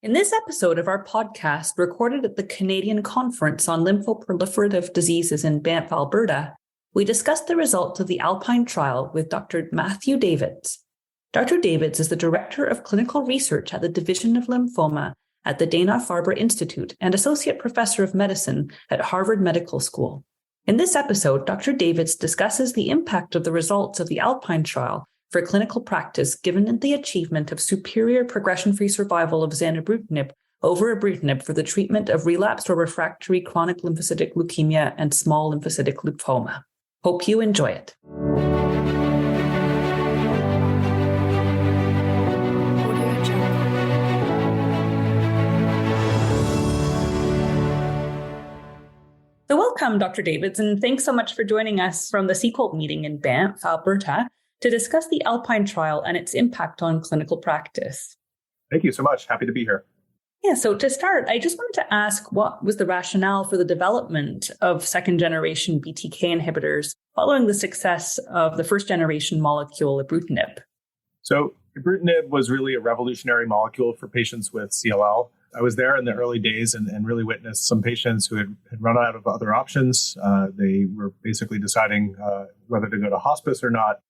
In this episode of our podcast, recorded at the Canadian Conference on Lymphoproliferative Diseases in Banff, Alberta, we discussed the results of the ALPINE trial with Dr. Matthew Davies. Dr. Davies is the Director of Clinical Research at the Division of Lymphoma at the Dana-Farber Institute and Associate Professor of Medicine at Harvard Medical School. In this episode, Dr. Davies discusses the impact of the results of the ALPINE trial for clinical practice given the achievement of superior progression-free survival of zanubrutinib over ibrutinib for the treatment of relapsed or refractory chronic lymphocytic leukemia and small lymphocytic lymphoma. Hope you enjoy it. So welcome, Dr. Davies, and thanks so much for joining us from the CCOLD meeting in Banff, Alberta, to discuss the ALPINE trial and its impact on clinical practice. Thank you so much. Happy to be here. Yeah, so to start, I just wanted to ask what was the rationale for the development of second-generation BTK inhibitors following the success of the first-generation molecule, ibrutinib? So ibrutinib was really a revolutionary molecule for patients with CLL. I was there in the early days and really witnessed some patients who had run out of other options. They were basically deciding whether to go to hospice or not,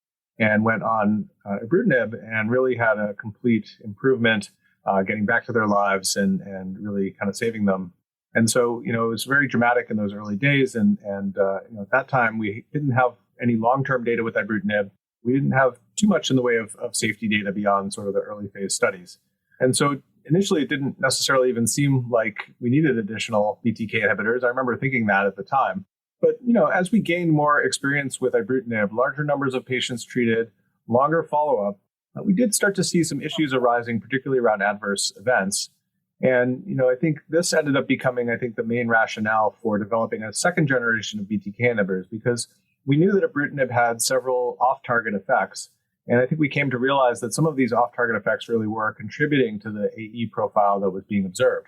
and went on ibrutinib and really had a complete improvement, getting back to their lives and really kind of saving them. And so, it was very dramatic in those early days. And at that time, we didn't have any long-term data with ibrutinib. We didn't have too much in the way of safety data beyond sort of the early phase studies. And so initially, it didn't necessarily even seem like we needed additional BTK inhibitors. I remember thinking that at the time. But, as we gained more experience with ibrutinib, larger numbers of patients treated, longer follow-up, we did start to see some issues arising, particularly around adverse events. And, I think this ended up becoming, the main rationale for developing a second generation of BTK inhibitors, because we knew that ibrutinib had several off-target effects. And I think we came to realize that some of these off-target effects really were contributing to the AE profile that was being observed.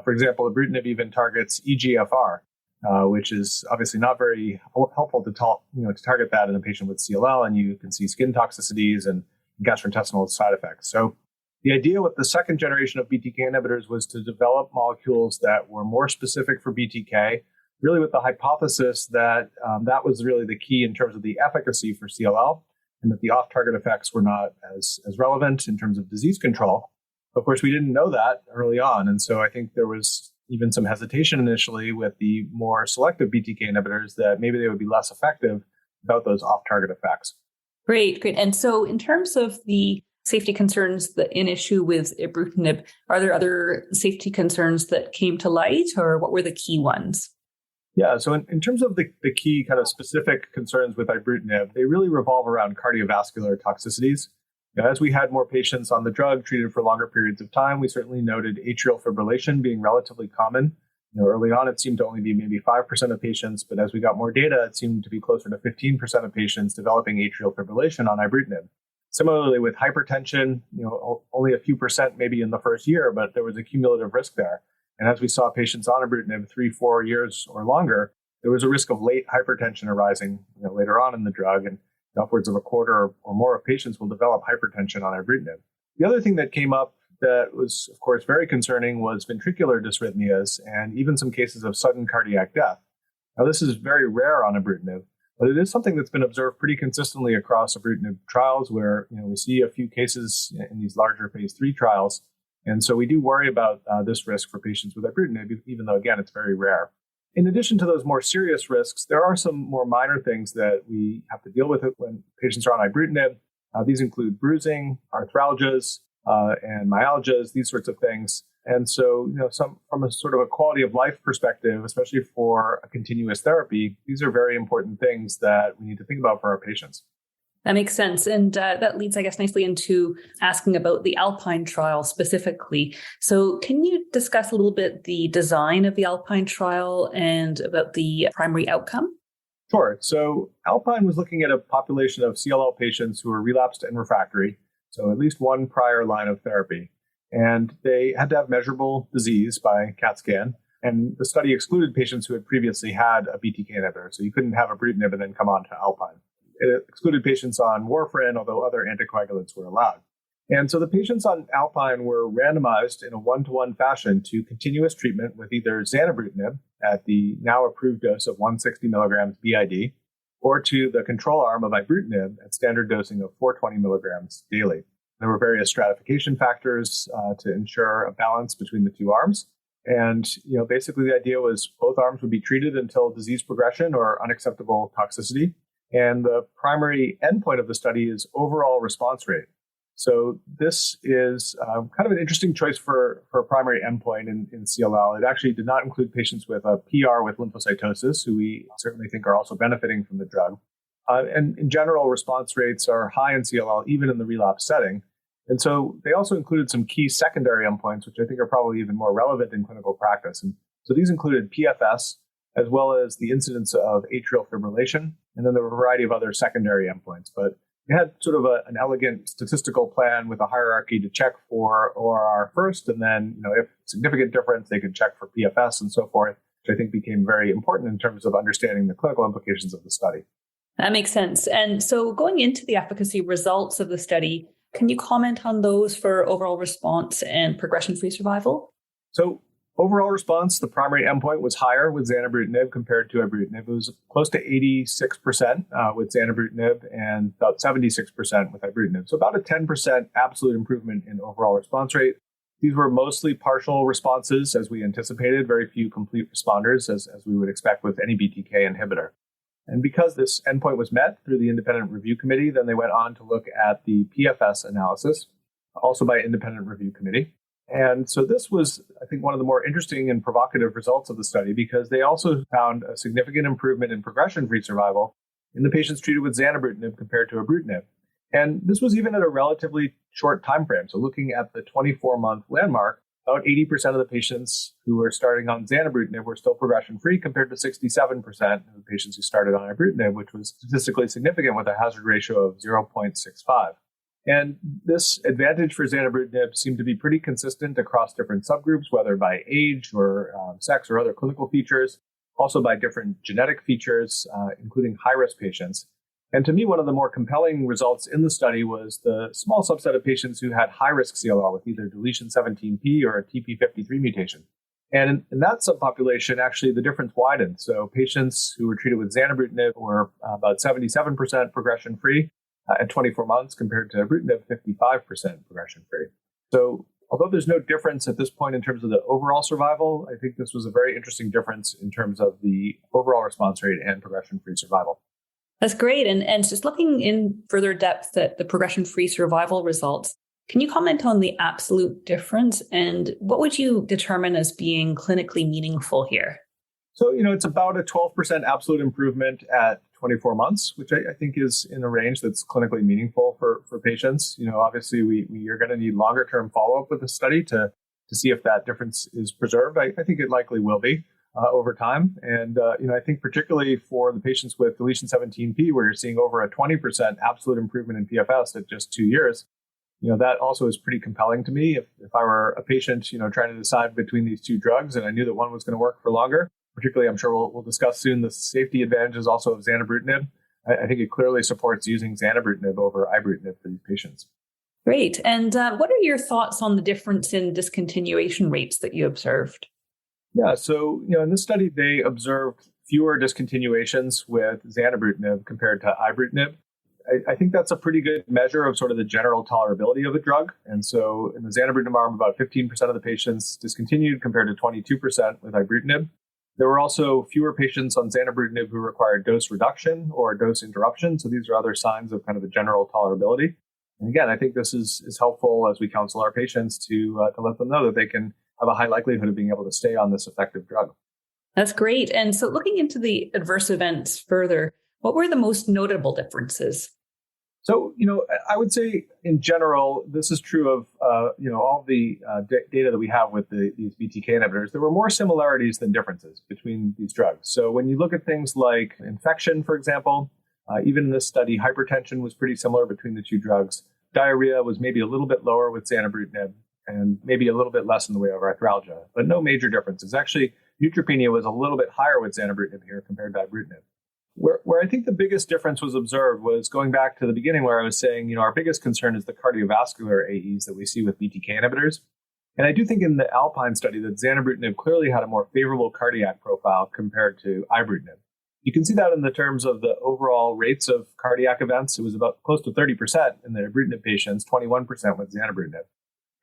For example, ibrutinib even targets EGFR. Which is obviously not very helpful to target that in a patient with CLL, and you can see skin toxicities and gastrointestinal side effects. So the idea with the second generation of BTK inhibitors was to develop molecules that were more specific for BTK, really with the hypothesis that that was really the key in terms of the efficacy for CLL, and that the off-target effects were not as relevant in terms of disease control. Of course, we didn't know that early on, and so I think there was even some hesitation initially with the more selective BTK inhibitors that maybe they would be less effective without those off-target effects. Great. And so in terms of the safety concerns that in issue with ibrutinib, are there other safety concerns that came to light, or what were the key ones? Yeah, so in terms of the key kind of specific concerns with ibrutinib, they really revolve around cardiovascular toxicities. As we had more patients on the drug treated for longer periods of time, we certainly noted atrial fibrillation being relatively common. Early on, it seemed to only be maybe 5% of patients, but as we got more data, it seemed to be closer to 15% of patients developing atrial fibrillation on ibrutinib. Similarly, with hypertension, only a few percent maybe in the first year, but there was a cumulative risk there. And as we saw patients on ibrutinib 3-4 years or longer, there was a risk of late hypertension arising later on in the drug, and upwards of a quarter or more of patients will develop hypertension on ibrutinib. The other thing that came up that was, of course, very concerning was ventricular dysrhythmias and even some cases of sudden cardiac death. Now, this is very rare on ibrutinib, but it is something that's been observed pretty consistently across ibrutinib trials where we see a few cases in these larger phase 3 trials. And so we do worry about this risk for patients with ibrutinib, even though, again, it's very rare. In addition to those more serious risks, there are some more minor things that we have to deal with when patients are on ibrutinib. These include bruising, arthralgias, and myalgias, these sorts of things. And so, some from a sort of a quality of life perspective, especially for a continuous therapy, these are very important things that we need to think about for our patients. That makes sense. And that leads, I guess, nicely into asking about the ALPINE trial specifically. So can you discuss a little bit the design of the ALPINE trial and about the primary outcome? Sure. So ALPINE was looking at a population of CLL patients who were relapsed and refractory, so at least one prior line of therapy. And they had to have measurable disease by CAT scan. And the study excluded patients who had previously had a BTK inhibitor. So you couldn't have ibrutinib and then come on to ALPINE. It excluded patients on warfarin, although other anticoagulants were allowed. And so the patients on ALPINE were randomized in a one-to-one fashion to continuous treatment with either zanubrutinib at the now approved dose of 160 milligrams BID, or to the control arm of ibrutinib at standard dosing of 420 milligrams daily. There were various stratification factors to ensure a balance between the two arms. And basically the idea was both arms would be treated until disease progression or unacceptable toxicity. And the primary endpoint of the study is overall response rate. So this is kind of an interesting choice for a primary endpoint in CLL. It actually did not include patients with a PR with lymphocytosis, who we certainly think are also benefiting from the drug. And in general, response rates are high in CLL, even in the relapse setting. And so they also included some key secondary endpoints, which I think are probably even more relevant in clinical practice. And so these included PFS, as well as the incidence of atrial fibrillation, and then there were a variety of other secondary endpoints. But they had sort of an elegant statistical plan with a hierarchy to check for ORR first, and then, if significant difference, they could check for PFS and so forth, which I think became very important in terms of understanding the clinical implications of the study. That makes sense. And so going into the efficacy results of the study, can you comment on those for overall response and progression-free survival? So overall response, the primary endpoint was higher with zanubrutinib compared to ibrutinib. It was close to 86% with zanubrutinib and about 76% with ibrutinib. So about a 10% absolute improvement in overall response rate. These were mostly partial responses, as we anticipated, very few complete responders, as we would expect with any BTK inhibitor. And because this endpoint was met through the independent review committee, then they went on to look at the PFS analysis, also by independent review committee. And so this was, I think, one of the more interesting and provocative results of the study, because they also found a significant improvement in progression-free survival in the patients treated with zanubrutinib compared to ibrutinib. And this was even at a relatively short time frame. So looking at the 24-month landmark, about 80% of the patients who were starting on zanubrutinib were still progression-free, compared to 67% of the patients who started on ibrutinib, which was statistically significant with a hazard ratio of 0.65. And this advantage for zanubrutinib seemed to be pretty consistent across different subgroups, whether by age or sex or other clinical features, also by different genetic features, including high-risk patients. And to me, one of the more compelling results in the study was the small subset of patients who had high-risk CLL with either deletion 17p or a TP53 mutation. And in that subpopulation, actually, the difference widened. So patients who were treated with zanubrutinib were about 77% progression-free at 24 months, compared to ibrutinib, 55% progression-free. So although there's no difference at this point in terms of the overall survival, I think this was a very interesting difference in terms of the overall response rate and progression-free survival. That's great. And just looking in further depth at the progression-free survival results, can you comment on the absolute difference and what would you determine as being clinically meaningful here? So, it's about a 12% absolute improvement at 24 months, which I think is in a range that's clinically meaningful for patients. Obviously, we are going to need longer term follow-up with the study to see if that difference is preserved. I think it likely will be over time. And, I think particularly for the patients with deletion 17p, where you're seeing over a 20% absolute improvement in PFS at just 2 years, that also is pretty compelling to me. If I were a patient, trying to decide between these two drugs and I knew that one was going to work for longer, particularly, I'm sure we'll discuss soon the safety advantages also of zanubrutinib. I think it clearly supports using zanubrutinib over ibrutinib for these patients. Great. And what are your thoughts on the difference in discontinuation rates that you observed? Yeah, so in this study, they observed fewer discontinuations with zanubrutinib compared to ibrutinib. I think that's a pretty good measure of sort of the general tolerability of the drug. And so in the zanubrutinib arm, about 15% of the patients discontinued compared to 22% with ibrutinib. There were also fewer patients on zanubrutinib who required dose reduction or dose interruption. So these are other signs of kind of the general tolerability. And again, I think this is helpful as we counsel our patients to let them know that they can have a high likelihood of being able to stay on this effective drug. That's great. And so looking into the adverse events further, what were the most notable differences? So, I would say in general, this is true of, all the data that we have with these BTK inhibitors. There were more similarities than differences between these drugs. So when you look at things like infection, for example, even in this study, hypertension was pretty similar between the two drugs. Diarrhea was maybe a little bit lower with zanubrutinib and maybe a little bit less in the way of arthralgia, but no major differences. Actually, neutropenia was a little bit higher with zanubrutinib here compared to ibrutinib. Where I think the biggest difference was observed was going back to the beginning where I was saying, our biggest concern is the cardiovascular AEs that we see with BTK inhibitors. And I do think in the ALPINE study that zanubrutinib clearly had a more favorable cardiac profile compared to ibrutinib. You can see that in the terms of the overall rates of cardiac events. It was about close to 30% in the ibrutinib patients, 21% with zanubrutinib.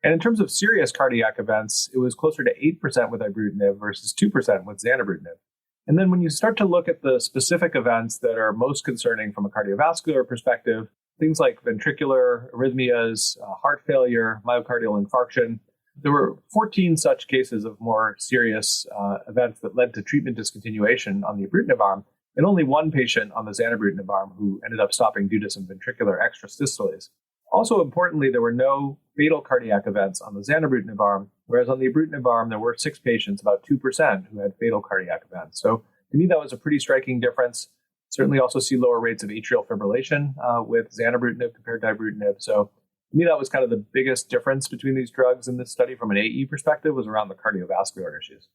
And in terms of serious cardiac events, it was closer to 8% with ibrutinib versus 2% with zanubrutinib. And then when you start to look at the specific events that are most concerning from a cardiovascular perspective, things like ventricular arrhythmias, heart failure, myocardial infarction, there were 14 such cases of more serious events that led to treatment discontinuation on the ibrutinib arm, and only one patient on the zanubrutinib arm who ended up stopping due to some ventricular extrasystoles. Also importantly, there were no fatal cardiac events on the zanubrutinib arm, whereas on the ibrutinib arm, there were 6 patients, about 2%, who had fatal cardiac events. So to me, that was a pretty striking difference. Certainly also see lower rates of atrial fibrillation with zanubrutinib compared to ibrutinib. So to me, that was kind of the biggest difference between these drugs in this study from an AE perspective was around the cardiovascular issues.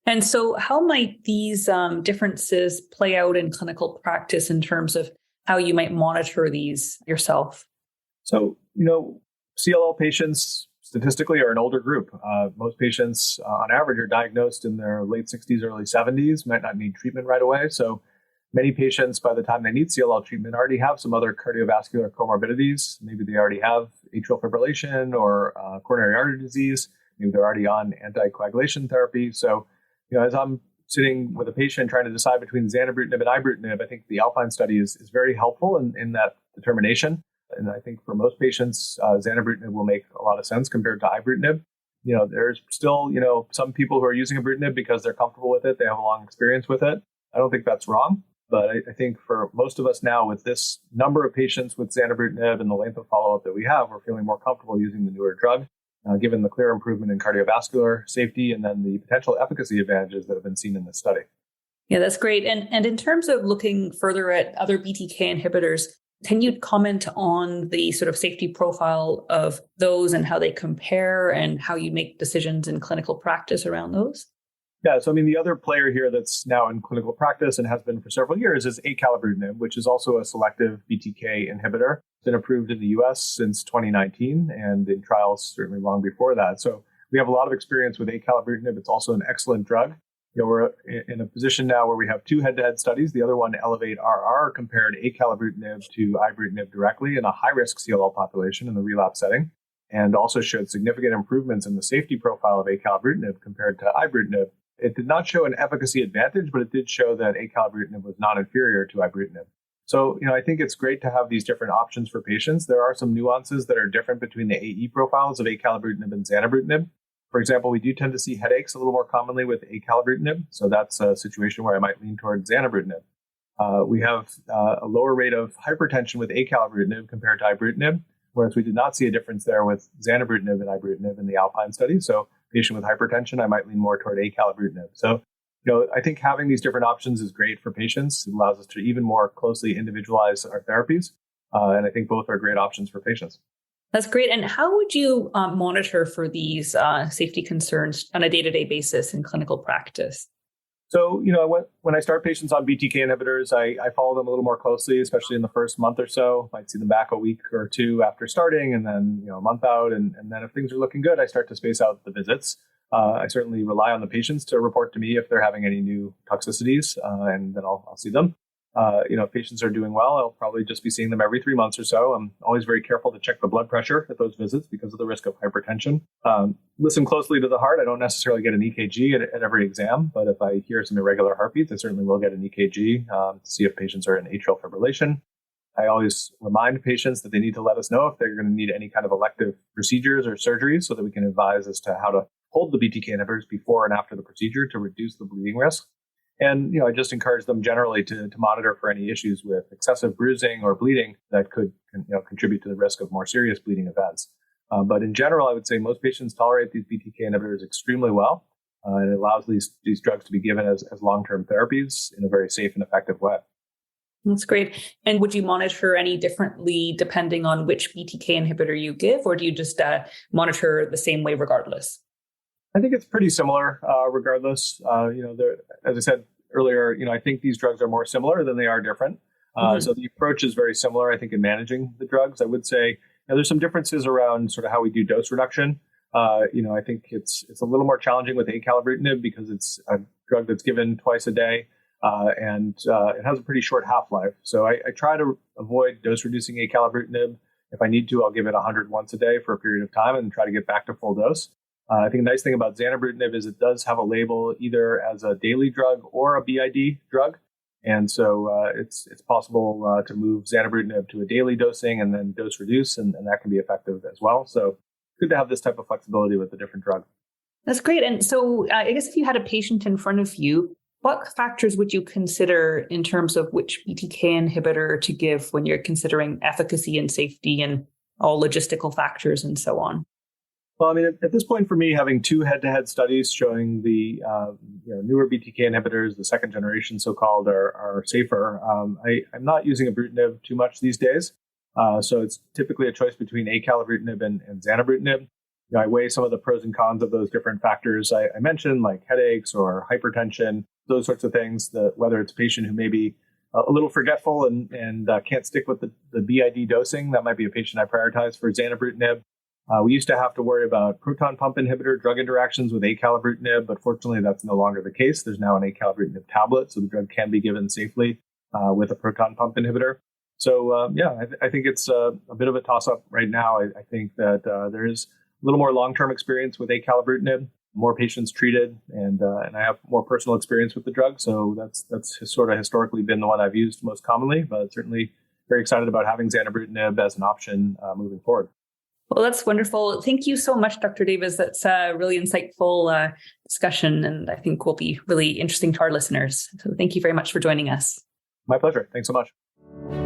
And so how might these differences play out in clinical practice in terms of how you might monitor these yourself? So, CLL patients statistically are an older group. Most patients on average are diagnosed in their late 60s, early 70s, might not need treatment right away. So many patients, by the time they need CLL treatment, already have some other cardiovascular comorbidities. Maybe they already have atrial fibrillation or coronary artery disease. Maybe they're already on anticoagulation therapy. So, as I'm sitting with a patient trying to decide between zanubrutinib and ibrutinib, I think the ALPINE study is very helpful in that determination. And I think for most patients, zanubrutinib will make a lot of sense compared to ibrutinib. There's still, some people who are using ibrutinib because they're comfortable with it. They have a long experience with it. I don't think that's wrong. But I think for most of us now, with this number of patients with zanubrutinib and the length of follow-up that we have, we're feeling more comfortable using the newer drug, given the clear improvement in cardiovascular safety and then the potential efficacy advantages that have been seen in this study. Yeah, that's great. And in terms of looking further at other BTK inhibitors, can you comment on the sort of safety profile of those and how they compare and how you make decisions in clinical practice around those? Yeah, so the other player here that's now in clinical practice and has been for several years is acalabrutinib, which is also a selective BTK inhibitor. It's been approved in the US since 2019 and in trials certainly long before that. So we have a lot of experience with acalabrutinib. It's also an excellent drug. We're in a position now where we have 2 head-to-head studies. The other one, Elevate-RR, compared acalabrutinib to ibrutinib directly in a high-risk CLL population in the relapse setting, and also showed significant improvements in the safety profile of acalabrutinib compared to ibrutinib. It did not show an efficacy advantage, but it did show that acalabrutinib was not inferior to ibrutinib. So, I think it's great to have these different options for patients. There are some nuances that are different between the AE profiles of acalabrutinib and zanubrutinib. For example, we do tend to see headaches a little more commonly with acalabrutinib. So that's a situation where I might lean toward zanubrutinib. We have a lower rate of hypertension with acalabrutinib compared to ibrutinib, whereas we did not see a difference there with zanubrutinib and ibrutinib in the ALPINE study. So patient with hypertension, I might lean more toward acalabrutinib. So, I think having these different options is great for patients. It allows us to even more closely individualize our therapies. And I think both are great options for patients. That's great. And how would you monitor for these safety concerns on a day-to-day basis in clinical practice? So, when I start patients on BTK inhibitors, I follow them a little more closely, especially in the first month or so. Might see them back a week or 2 after starting, and then, a month out. And then if things are looking good, I start to space out the visits. I certainly rely on the patients to report to me if they're having any new toxicities, and then I'll see them. If patients are doing well, I'll probably just be seeing them every 3 months or so. I'm always very careful to check the blood pressure at those visits because of the risk of hypertension. Listen closely to the heart. I don't necessarily get an EKG at every exam, but if I hear some irregular heartbeats, I certainly will get an EKG to see if patients are in atrial fibrillation. I always remind patients that they need to let us know if they're going to need any kind of elective procedures or surgeries so that we can advise as to how to hold the BTK inhibitors before and after the procedure to reduce the bleeding risk. And, I just encourage them generally to monitor for any issues with excessive bruising or bleeding that could contribute to the risk of more serious bleeding events. But in general, I would say most patients tolerate these BTK inhibitors extremely well. And it allows these drugs to be given as long-term therapies in a very safe and effective way. That's great. And would you monitor any differently depending on which BTK inhibitor you give, or do you just monitor the same way regardless? I think it's pretty similar regardless. As I said earlier, I think these drugs are more similar than they are different. So the approach is very similar, I think, in managing the drugs. I would say there's some differences around sort of how we do dose reduction. I think it's a little more challenging with acalabrutinib because it's a drug that's given twice a day, and it has a pretty short half-life. So I try to avoid dose-reducing acalabrutinib. If I need to, I'll give it 100 once a day for a period of time and try to get back to full dose. I think the nice thing about zanubrutinib is it does have a label either as a daily drug or a BID drug. And so it's possible to move zanubrutinib to a daily dosing and then dose reduce, and that can be effective as well. So good to have this type of flexibility with a different drug. That's great. And so I guess if you had a patient in front of you, what factors would you consider in terms of which BTK inhibitor to give when you're considering efficacy and safety and all logistical factors and so on? Well, I mean, at this point for me, having two head-to-head studies showing the newer BTK inhibitors, the second generation so-called, are safer. I'm not using ibrutinib too much these days. So it's typically a choice between acalabrutinib and zanubrutinib. I weigh some of the pros and cons of those different factors I mentioned, like headaches or hypertension, those sorts of things, whether it's a patient who may be a little forgetful and can't stick with the BID dosing. That might be a patient I prioritize for zanubrutinib. We used to have to worry about proton pump inhibitor drug interactions with acalabrutinib, but fortunately that's no longer the case. There's now an acalabrutinib tablet, so the drug can be given safely with a proton pump inhibitor. So I think it's a bit of a toss-up right now. I think that there is a little more long-term experience with acalabrutinib, more patients treated, and I have more personal experience with the drug. So that's sort of historically been the one I've used most commonly, but certainly very excited about having zanubrutinib as an option moving forward. Well, that's wonderful. Thank you so much, Dr. Davies. That's a really insightful discussion, and I think will be really interesting to our listeners. So thank you very much for joining us. My pleasure. Thanks so much.